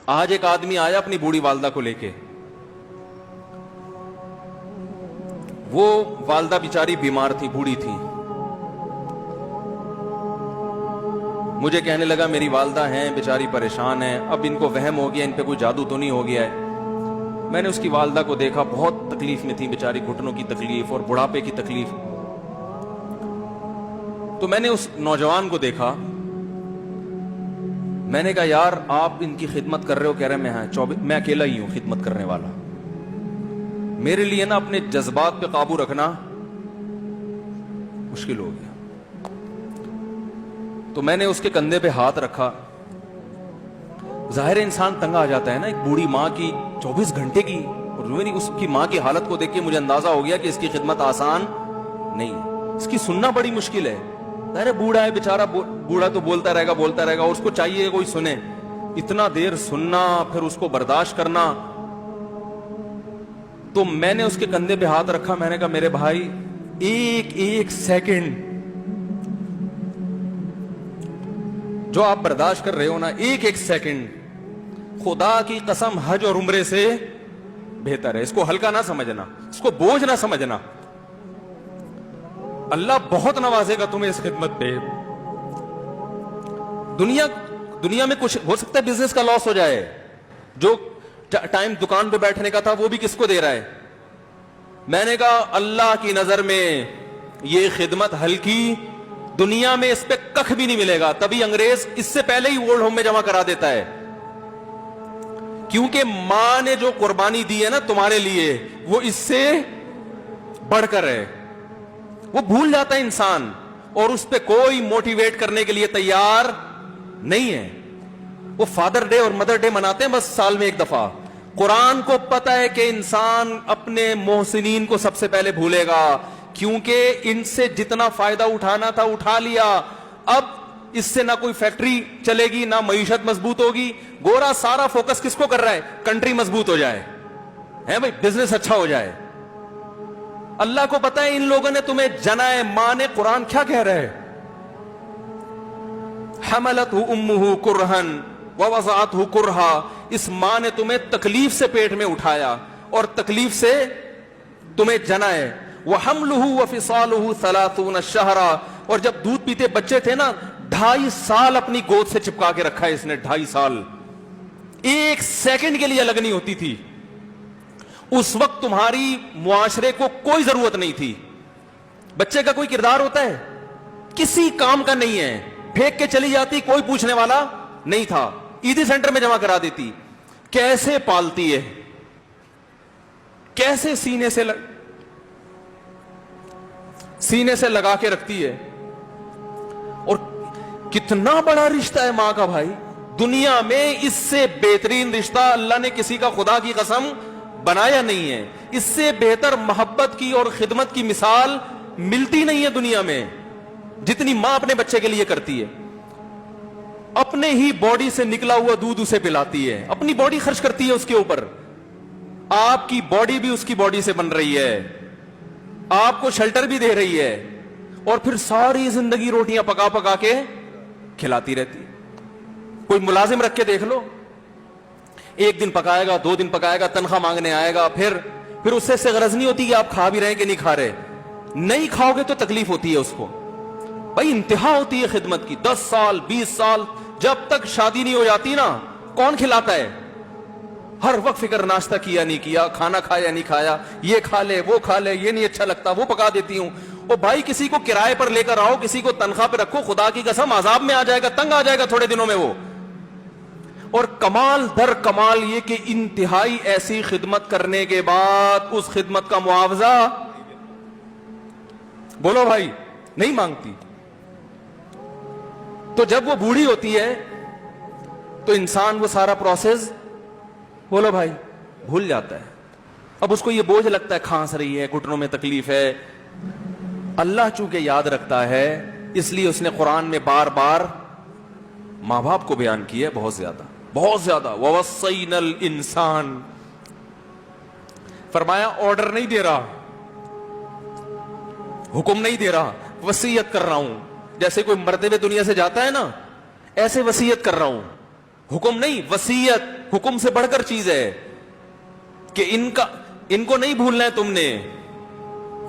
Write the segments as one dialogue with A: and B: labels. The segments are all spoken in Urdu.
A: آج ایک آدمی آیا اپنی بوڑھی والدہ کو لے کے، وہ والدہ بیچاری بیمار تھی، بوڑھی تھی. مجھے کہنے لگا میری والدہ ہیں بیچاری پریشان ہیں، اب ان کو وہم ہو گیا ان پہ کوئی جادو تو نہیں ہو گیا ہے. میں نے اس کی والدہ کو دیکھا، بہت تکلیف میں تھی بیچاری، گھٹنوں کی تکلیف اور بڑھاپے کی تکلیف. تو میں نے اس نوجوان کو دیکھا، میں نے کہا یار آپ ان کی خدمت کر رہے ہو؟ کہہ رہے میں اکیلا ہی ہوں خدمت کرنے والا. میرے لیے نا اپنے جذبات پہ قابو رکھنا مشکل ہو گیا. تو میں نے اس کے کندھے پہ ہاتھ رکھا. ظاہر انسان تنگ آ جاتا ہے نا، ایک بوڑھی ماں کی 24 گھنٹے کی، اور اس کی ماں کی حالت کو دیکھ کے مجھے اندازہ ہو گیا کہ اس کی خدمت آسان نہیں ہے، اس کی سننا بڑی مشکل ہے. ارے بوڑھا ہے بیچارہ، بوڑھا تو بولتا رہے گا، اور اس کو چاہیے کوئی سنے. اتنا دیر سننا پھر اس کو برداشت کرنا. تو میں نے اس کے کندھے پہ ہاتھ رکھا، میں نے کہا میرے بھائی ایک سیکنڈ جو آپ برداشت کر رہے ہو نا، ایک سیکنڈ خدا کی قسم حج اور عمرے سے بہتر ہے. اس کو ہلکا نہ سمجھنا، اس کو بوجھ نہ سمجھنا. اللہ بہت نوازے گا تمہیں اس خدمت پہ. دنیا میں کچھ ہو سکتا ہے بزنس کا لاس ہو جائے، جو ٹائم دکان پہ بیٹھنے کا تھا وہ بھی کس کو دے رہا ہے. میں نے کہا اللہ کی نظر میں یہ خدمت ہلکی، دنیا میں اس پہ کخ بھی نہیں ملے گا. تبھی انگریز اس سے پہلے ہی اولڈ ہوم میں جمع کرا دیتا ہے، کیونکہ ماں نے جو قربانی دی ہے نا تمہارے لیے وہ اس سے بڑھ کر ہے. وہ بھول جاتا ہے انسان، اور اس پہ کوئی موٹیویٹ کرنے کے لیے تیار نہیں ہے. وہ فادر ڈے اور مدر ڈے مناتے ہیں بس سال میں ایک دفعہ. قرآن کو پتا ہے کہ انسان اپنے محسنین کو سب سے پہلے بھولے گا، کیونکہ ان سے جتنا فائدہ اٹھانا تھا اٹھا لیا. اب اس سے نہ کوئی فیکٹری چلے گی، نہ معیشت مضبوط ہوگی. گورا سارا فوکس کس کو کر رہا ہے؟ کنٹری مضبوط ہو جائے، ہے بھائی، بزنس اچھا ہو جائے. اللہ کو پتا ہے ان لوگوں نے تمہیں جنا ہے. ماں نے قرآن کیا کہہ رہا ہے؟ حملتہ امہ کرہن ووضعتہ کرہا. اس ماں نے تمہیں تکلیف سے پیٹ میں اٹھایا اور تکلیف سے تمہیں جنا ہے. وحملہ وفصالہ 30 شہرا. اور جب دودھ پیتے بچے تھے نا، 2.5 سال اپنی گود سے چپکا کے رکھا ہے اس نے. 2.5 سال، ایک سیکنڈ کے لیے الگ نہیں ہوتی تھی. اس وقت تمہاری معاشرے کو کوئی ضرورت نہیں تھی. بچے کا کوئی کردار ہوتا ہے؟ کسی کام کا نہیں ہے. پھینک کے چلی جاتی، کوئی پوچھنے والا نہیں تھا. عیدی سینٹر میں جمع کرا دیتی. کیسے پالتی ہے، کیسے سینے سے لگا کے رکھتی ہے. اور کتنا بڑا رشتہ ہے ماں کا بھائی. دنیا میں اس سے بہترین رشتہ اللہ نے کسی کا خدا کی قسم بنایا نہیں ہے. اس سے بہتر محبت کی اور خدمت کی مثال ملتی نہیں ہے دنیا میں، جتنی ماں اپنے بچے کے لیے کرتی ہے. اپنے ہی باڈی سے نکلا ہوا دودھ اسے پلاتی ہے، اپنی باڈی خرچ کرتی ہے اس کے اوپر. آپ کی باڈی بھی اس کی باڈی سے بن رہی ہے، آپ کو شیلٹر بھی دے رہی ہے، اور پھر ساری زندگی روٹیاں پکا پکا کے کھلاتی رہتی. کوئی ملازم رکھ کے دیکھ لو، ایک دن پکائے گا، 2 دن پکائے گا، تنخواہ مانگنے آئے گا. پھر اس سے غرض نہیں ہوتی کہ آپ کھا بھی رہے ہیں کہ نہیں کھا رہے. نہیں کھاؤ گے تو تکلیف ہوتی ہے اس کو. بھائی انتہا ہوتی ہے خدمت کی. 10 سال 20 سال جب تک شادی نہیں ہو جاتی نا، کون کھلاتا ہے؟ ہر وقت فکر، ناشتہ کیا نہیں کیا، کھانا کھایا نہیں کھایا، یہ کھا لے وہ کھا لے، یہ نہیں اچھا لگتا وہ پکا دیتی ہوں. او بھائی کسی کو کرائے پر لے کر آؤ، کسی کو تنخواہ پہ رکھو، خدا کی قسم عذاب میں آ جائے گا، تنگ آ جائے گا تھوڑے دنوں میں وہ. اور کمال در کمال یہ کہ انتہائی ایسی خدمت کرنے کے بعد اس خدمت کا معاوضہ بولو بھائی نہیں مانگتی. تو جب وہ بوڑھی ہوتی ہے تو انسان وہ سارا پروسیس بولو بھائی بھول جاتا ہے. اب اس کو یہ بوجھ لگتا ہے، کھانس رہی ہے، گھٹنوں میں تکلیف ہے. اللہ چونکہ یاد رکھتا ہے اس لیے اس نے قرآن میں بار بار ماں باپ کو بیان کیا ہے، بہت زیادہ بہت زیادہ. وَوَصَّيْنَا الْإِنسَانَ، فرمایا آرڈر نہیں دے رہا، حکم نہیں دے رہا، وصیت کر رہا ہوں. جیسے کوئی مرتے ہوئے دنیا سے جاتا ہے نا، ایسے وصیت کر رہا ہوں. حکم نہیں، وصیت. حکم سے بڑھ کر چیز ہے کہ ان کو نہیں بھولنا ہے، تم نے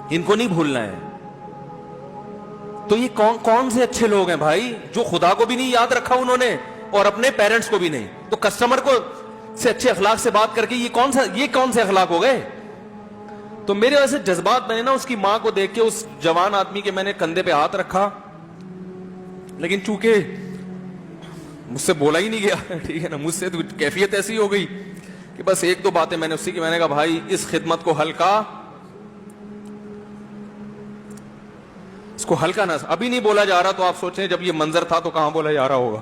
A: ان کو نہیں بھولنا ہے. تو یہ کون سے اچھے لوگ ہیں بھائی جو خدا کو بھی نہیں یاد رکھا انہوں نے اور اپنے پیرنٹس کو بھی نہیں. تو کسٹمر کو سے اچھے اخلاق سے بات کر کے یہ کون سے اخلاق ہو گئے؟ تو میرے ویسے جذبات، میں نے نا اس کی ماں کو دیکھ کے اس جوان آدمی کے میں نے کندھے پہ ہاتھ رکھا، لیکن چونکہ مجھ سے بولا ہی نہیں گیا، ٹھیک ہے نا، مجھ سے تو کیفیت ایسی ہو گئی کہ بس ایک دو باتیں میں نے اسی کی، میں نے کہا بھائی اس خدمت کو ہلکا، اس کو ہلکا نہ، ابھی نہیں بولا جا رہا تو آپ سوچیں جب یہ منظر تھا تو کہاں بولا جا رہا ہوگا.